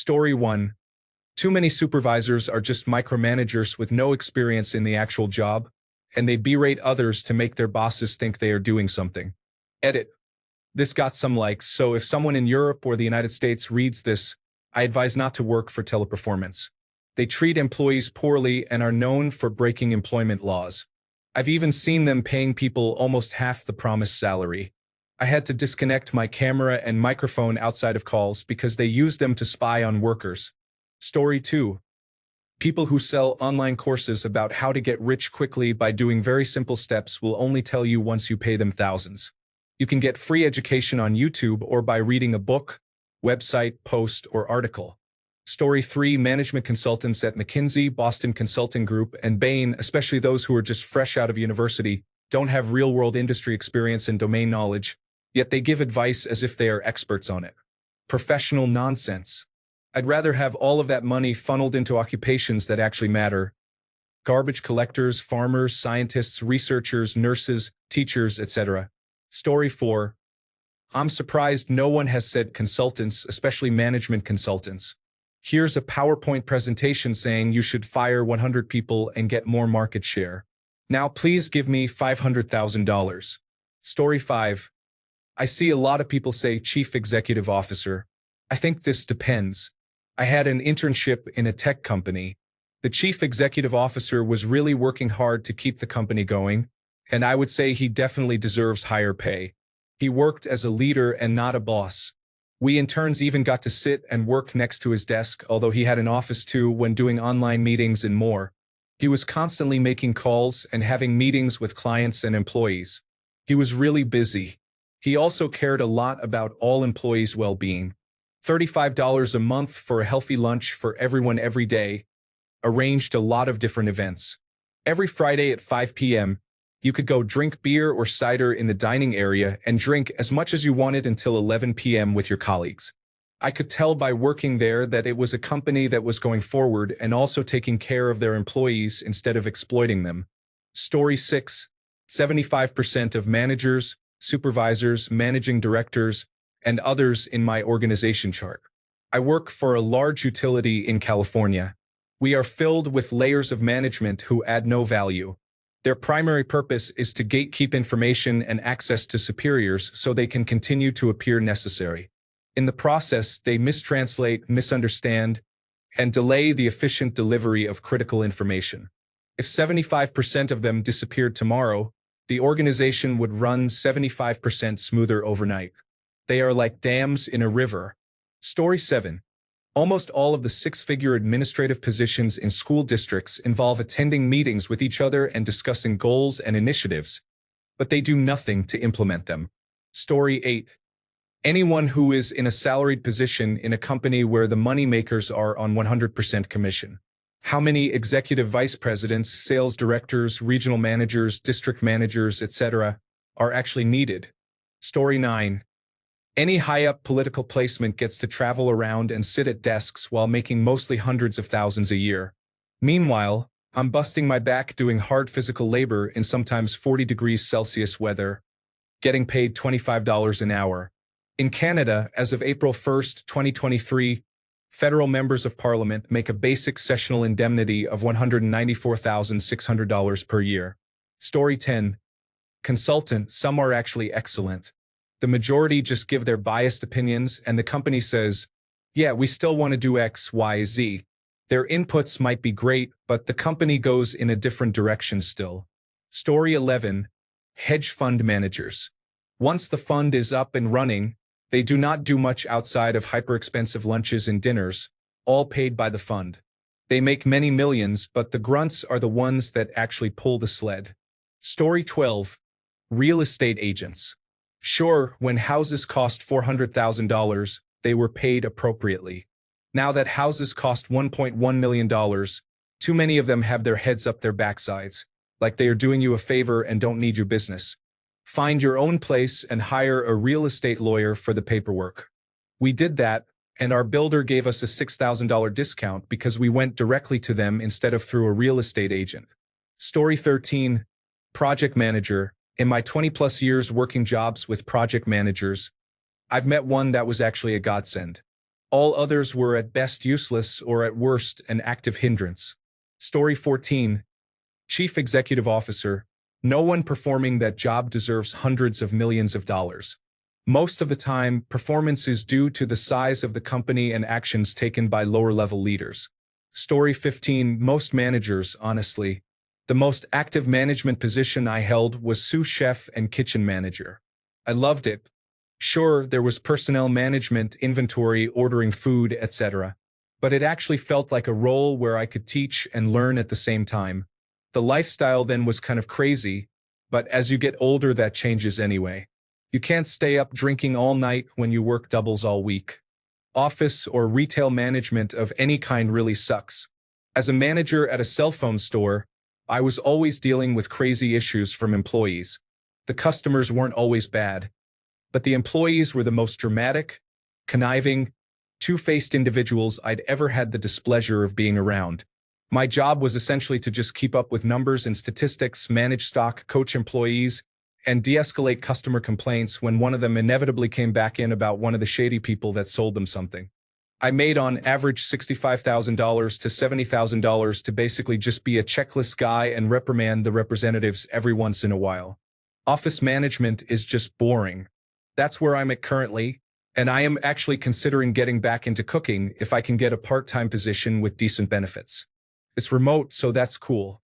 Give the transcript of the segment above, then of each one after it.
Story 1. Too many supervisors are just micromanagers with no experience in the actual job, and they berate others to make their bosses think they are doing something. Edit. This got some likes, so if someone in Europe or the United States reads this, I advise not to work for Teleperformance. They treat employees poorly and are known for breaking employment laws. I've even seen them paying people almost half the promised salary. I had to disconnect my camera and microphone outside of calls because they used them to spy on workers. Story 2. People who sell online courses about how to get rich quickly by doing very simple steps will only tell you once you pay them thousands. You can get free education on YouTube or by reading a book, website, post, or article. Story 3. Management consultants at McKinsey, Boston Consulting Group, and Bain, especially those who are just fresh out of university, don't have real-world industry experience and domain knowledge, yet they give advice as if they are experts on it. Professional nonsense. I'd rather have all of that money funneled into occupations that actually matter. Garbage collectors, farmers, scientists, researchers, nurses, teachers, etc. Story 4. I'm surprised no one has said consultants, especially management consultants. Here's a PowerPoint presentation saying you should fire 100 people and get more market share. Now please give me $500,000. Story 5. I see a lot of people say chief executive officer. I think this depends. I had an internship in a tech company. The chief executive officer was really working hard to keep the company going, and I would say he definitely deserves higher pay. He worked as a leader and not a boss. We interns even got to sit and work next to his desk, although he had an office too when doing online meetings and more. He was constantly making calls and having meetings with clients and employees. He was really busy. He also cared a lot about all employees' well-being. $35 a month for a healthy lunch for everyone every day. Arranged a lot of different events. Every Friday at 5 p.m., you could go drink beer or cider in the dining area and drink as much as you wanted until 11 p.m. with your colleagues. I could tell by working there that it was a company that was going forward and also taking care of their employees instead of exploiting them. Story 6. 75% of managers, supervisors, managing directors, and others in my organization chart. I work for a large utility in California. We are filled with layers of management who add no value. Their primary purpose is to gatekeep information and access to superiors so they can continue to appear necessary. In the process, they mistranslate, misunderstand, and delay the efficient delivery of critical information. If 75% of them disappeared tomorrow, the organization would run 75% smoother overnight. They are like dams in a river. Story 7. Almost all of the six-figure administrative positions in school districts involve attending meetings with each other and discussing goals and initiatives, but they do nothing to implement them. Story 8. Anyone who is in a salaried position in a company where the money makers are on 100% commission. How many executive vice presidents, sales directors, regional managers, district managers, etc. are actually needed? Story 9. Any high-up political placement gets to travel around and sit at desks while making mostly hundreds of thousands a year. Meanwhile, I'm busting my back doing hard physical labor in sometimes 40 degrees Celsius weather, getting paid $25 an hour. In Canada, as of April 1, 2023, federal members of parliament make a basic sessional indemnity of $194,600 per year. Story 10. Consultant, some are actually excellent. The majority just give their biased opinions and the company says, yeah, we still want to do X, Y, Z. Their inputs might be great, but the company goes in a different direction still. Story 11. Hedge fund managers. Once the fund is up and running, they do not do much outside of hyper-expensive lunches and dinners, all paid by the fund. They make many millions, but the grunts are the ones that actually pull the sled. Story 12. Real estate agents. Sure, when houses cost $400,000, they were paid appropriately. Now that houses cost $1.1 million, too many of them have their heads up their backsides, like they are doing you a favor and don't need your business. Find your own place and hire a real estate lawyer for the paperwork. We did that, and our builder gave us a $6,000 discount because we went directly to them instead of through a real estate agent. Story 13. Project manager. In my 20-plus years working jobs with project managers, I've met one that was actually a godsend. All others were at best useless or at worst an active hindrance. Story 14. Chief Executive Officer. No one performing that job deserves hundreds of millions of dollars. Most of the time, performance is due to the size of the company and actions taken by lower-level leaders. Story 15. Most managers, honestly. The most active management position I held was sous chef and kitchen manager. I loved it. Sure, there was personnel management, inventory, ordering food, etc. But it actually felt like a role where I could teach and learn at the same time. The lifestyle then was kind of crazy, but as you get older that changes anyway. You can't stay up drinking all night when you work doubles all week. Office or retail management of any kind really sucks. As a manager at a cell phone store, I was always dealing with crazy issues from employees. The customers weren't always bad, but the employees were the most dramatic, conniving, two-faced individuals I'd ever had the displeasure of being around. My job was essentially to just keep up with numbers and statistics, manage stock, coach employees, and de-escalate customer complaints when one of them inevitably came back in about one of the shady people that sold them something. I made on average $65,000 to $70,000 to basically just be a checklist guy and reprimand the representatives every once in a while. Office management is just boring. That's where I'm at currently, and I am actually considering getting back into cooking if I can get a part-time position with decent benefits. It's remote, so that's cool.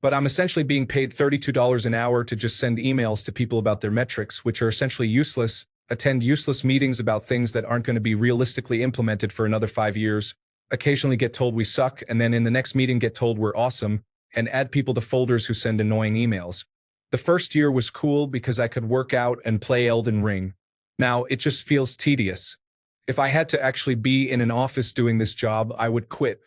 But I'm essentially being paid $32 an hour to just send emails to people about their metrics, which are essentially useless, attend useless meetings about things that aren't going to be realistically implemented for another 5 years, occasionally get told we suck, and then in the next meeting get told we're awesome, and add people to folders who send annoying emails. The first year was cool because I could work out and play Elden Ring. Now, it just feels tedious. If I had to actually be in an office doing this job, I would quit.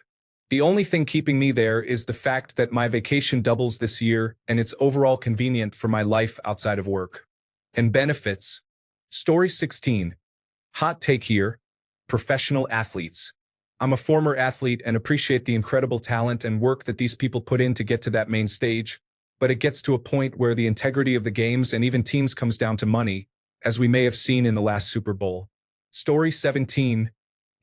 The only thing keeping me there is the fact that my vacation doubles this year and it's overall convenient for my life outside of work. And benefits. Story 16. Hot take here. Professional athletes. I'm a former athlete and appreciate the incredible talent and work that these people put in to get to that main stage, but it gets to a point where the integrity of the games and even teams comes down to money, as we may have seen in the last Super Bowl. Story 17.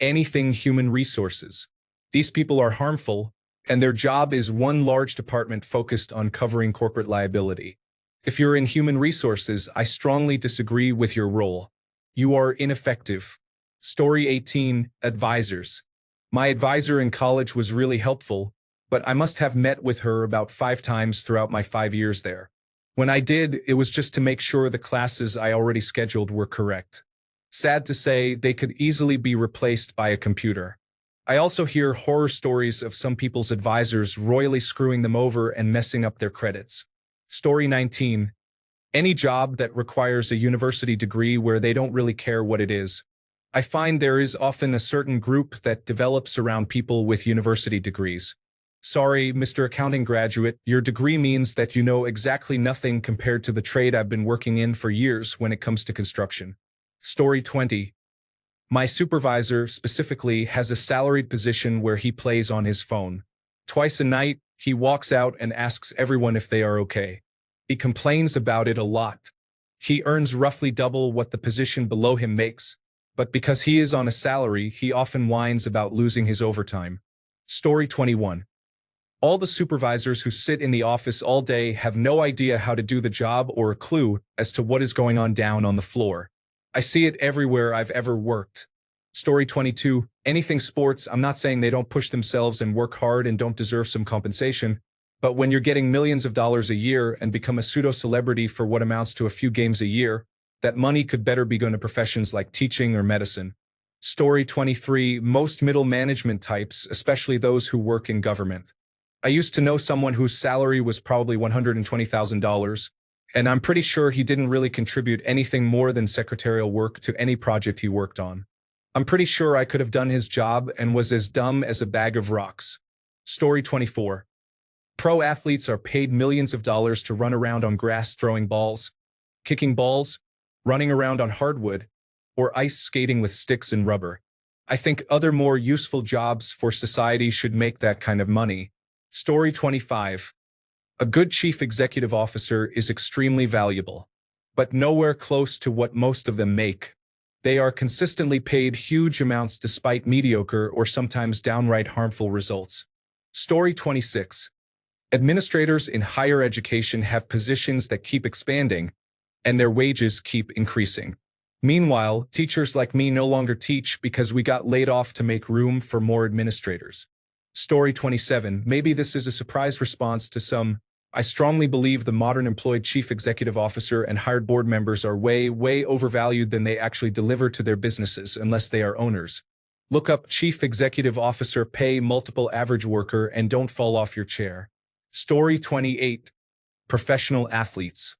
Anything human resources. These people are harmful, and their job is one large department focused on covering corporate liability. If you're in human resources, I strongly disagree with your role. You are ineffective. Story 18. Advisors. My advisor in college was really helpful, but I must have met with her about 5 times throughout my 5 years there. When I did, it was just to make sure the classes I already scheduled were correct. Sad to say, they could easily be replaced by a computer. I also hear horror stories of some people's advisors royally screwing them over and messing up their credits. Story 19. Any job that requires a university degree where they don't really care what it is. I find there is often a certain group that develops around people with university degrees. Sorry, Mr. Accounting graduate, your degree means that you know exactly nothing compared to the trade I've been working in for years when it comes to construction. Story 20. My supervisor, specifically, has a salaried position where he plays on his phone. Twice a night, he walks out and asks everyone if they are okay. He complains about it a lot. He earns roughly double what the position below him makes, but because he is on a salary, he often whines about losing his overtime. Story 21. All the supervisors who sit in the office all day have no idea how to do the job or a clue as to what is going on down on the floor. I see it everywhere I've ever worked. Story 22. Anything sports, I'm not saying they don't push themselves and work hard and don't deserve some compensation, but when you're getting millions of dollars a year and become a pseudo-celebrity for what amounts to a few games a year, that money could better be going to professions like teaching or medicine. Story 23. Most middle management types, especially those who work in government. I used to know someone whose salary was probably $120,000, and I'm pretty sure he didn't really contribute anything more than secretarial work to any project he worked on. I'm pretty sure I could have done his job and was as dumb as a bag of rocks. Story 24. Pro athletes are paid millions of dollars to run around on grass throwing balls, kicking balls, running around on hardwood, or ice skating with sticks and rubber. I think other more useful jobs for society should make that kind of money. Story 25. A good chief executive officer is extremely valuable, but nowhere close to what most of them make. They are consistently paid huge amounts despite mediocre or sometimes downright harmful results. Story 26. Administrators in higher education have positions that keep expanding, and their wages keep increasing. Meanwhile, teachers like me no longer teach because we got laid off to make room for more administrators. Story 27. Maybe this is a surprise response to some. I strongly believe the modern employed chief executive officer and hired board members are way overvalued than they actually deliver to their businesses unless they are owners. Look up chief executive officer pay multiple average worker and don't fall off your chair. Story 28. Professional athletes.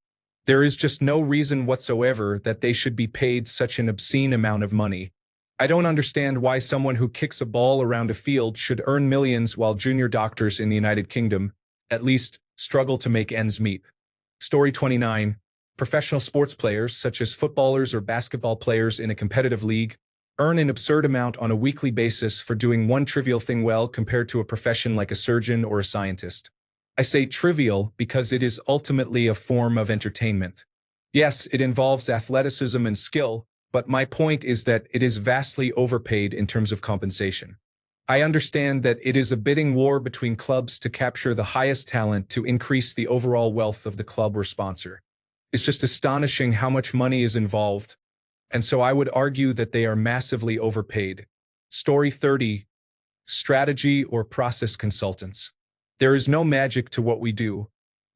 There is just no reason whatsoever that they should be paid such an obscene amount of money. I don't understand why someone who kicks a ball around a field should earn millions while junior doctors in the United Kingdom, at least, struggle to make ends meet. Story 29. Professional sports players, such as footballers or basketball players in a competitive league, earn an absurd amount on a weekly basis for doing one trivial thing well compared to a profession like a surgeon or a scientist. I say trivial because it is ultimately a form of entertainment. Yes, it involves athleticism and skill, but my point is that it is vastly overpaid in terms of compensation. I understand that it is a bidding war between clubs to capture the highest talent to increase the overall wealth of the club or sponsor. It's just astonishing how much money is involved, and so I would argue that they are massively overpaid. Story 30. Strategy or process consultants. There is no magic to what we do.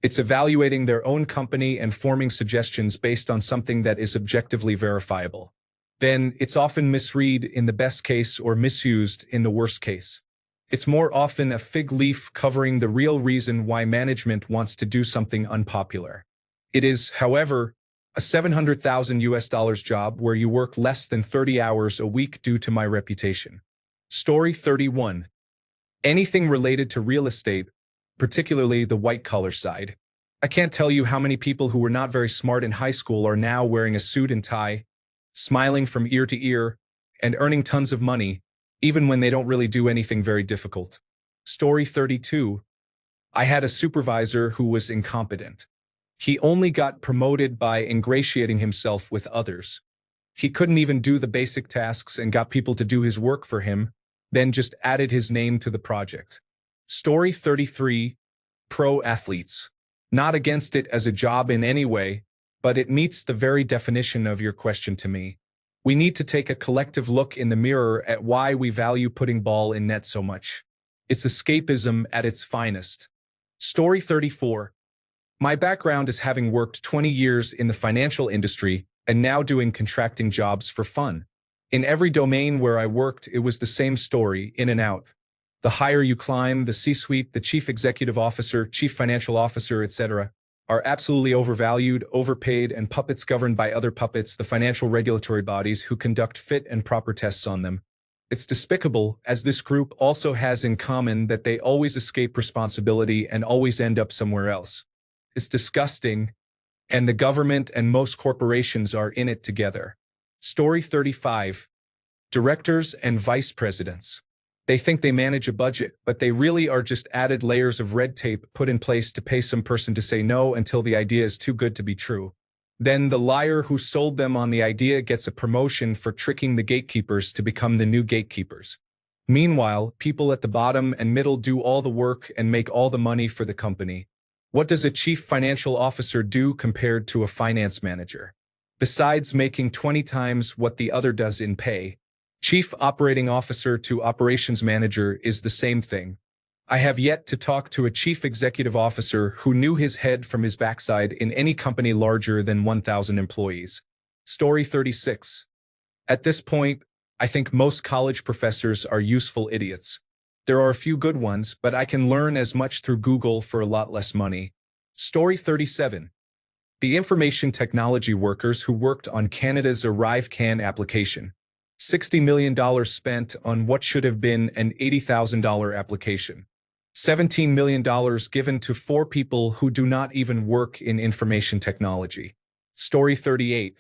It's evaluating their own company and forming suggestions based on something that is objectively verifiable. Then, it's often misread in the best case or misused in the worst case. It's more often a fig leaf covering the real reason why management wants to do something unpopular. It is, however, a $700,000 job where you work less than 30 hours a week due to my reputation. Story 31. Anything related to real estate, particularly the white-collar side. I can't tell you how many people who were not very smart in high school are now wearing a suit and tie, smiling from ear to ear, and earning tons of money, even when they don't really do anything very difficult. Story 32. I had a supervisor who was incompetent. He only got promoted by ingratiating himself with others. He couldn't even do the basic tasks and got people to do his work for him, then just added his name to the project. Story 33. Pro athletes. Not against it as a job in any way, but it meets the very definition of your question to me. We need to take a collective look in the mirror at why we value putting ball in net so much. It's escapism at its finest. Story 34. My background is having worked 20 years in the financial industry and now doing contracting jobs for fun. In every domain where I worked, it was the same story, in and out. The higher you climb, the C-suite, the chief executive officer, chief financial officer, etc., are absolutely overvalued, overpaid, and puppets governed by other puppets, the financial regulatory bodies who conduct fit and proper tests on them. It's despicable, as this group also has in common that they always escape responsibility and always end up somewhere else. It's disgusting, and the government and most corporations are in it together. Story 35. Directors and vice presidents. They think they manage a budget, but they really are just added layers of red tape put in place to pay some person to say no until the idea is too good to be true. Then the liar who sold them on the idea gets a promotion for tricking the gatekeepers to become the new gatekeepers. Meanwhile, people at the bottom and middle do all the work and make all the money for the company. What does a chief financial officer do compared to a finance manager? Besides making 20 times what the other does in pay, chief operating officer to operations manager is the same thing. I have yet to talk to a chief executive officer who knew his head from his backside in any company larger than 1,000 employees. Story 36. At this point, I think most college professors are useful idiots. There are a few good ones, but I can learn as much through Google for a lot less money. Story 37. The information technology workers who worked on Canada's ArriveCAN application. $60 million spent on what should have been an $80,000 application. $17 million given to 4 people who do not even work in information technology. Story 38.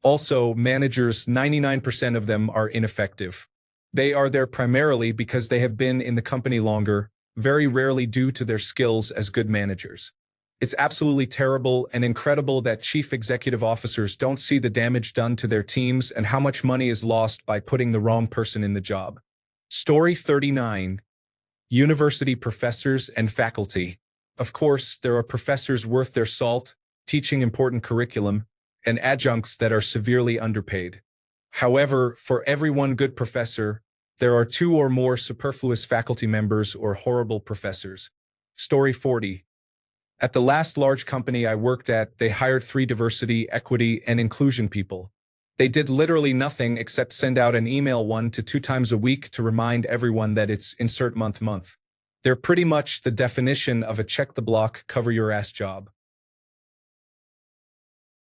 Also, managers, 99% of them are ineffective. They are there primarily because they have been in the company longer, very rarely due to their skills as good managers. It's absolutely terrible and incredible that chief executive officers don't see the damage done to their teams and how much money is lost by putting the wrong person in the job. Story 39. University professors and faculty. Of course, there are professors worth their salt, teaching important curriculum, and adjuncts that are severely underpaid. However, for every one good professor, there are two or more superfluous faculty members or horrible professors. Story 40. At the last large company I worked at, they hired 3 diversity, equity, and inclusion people. They did literally nothing except send out an email 1 to 2 times a week to remind everyone that it's insert month. They're pretty much the definition of a check the block, cover your ass job.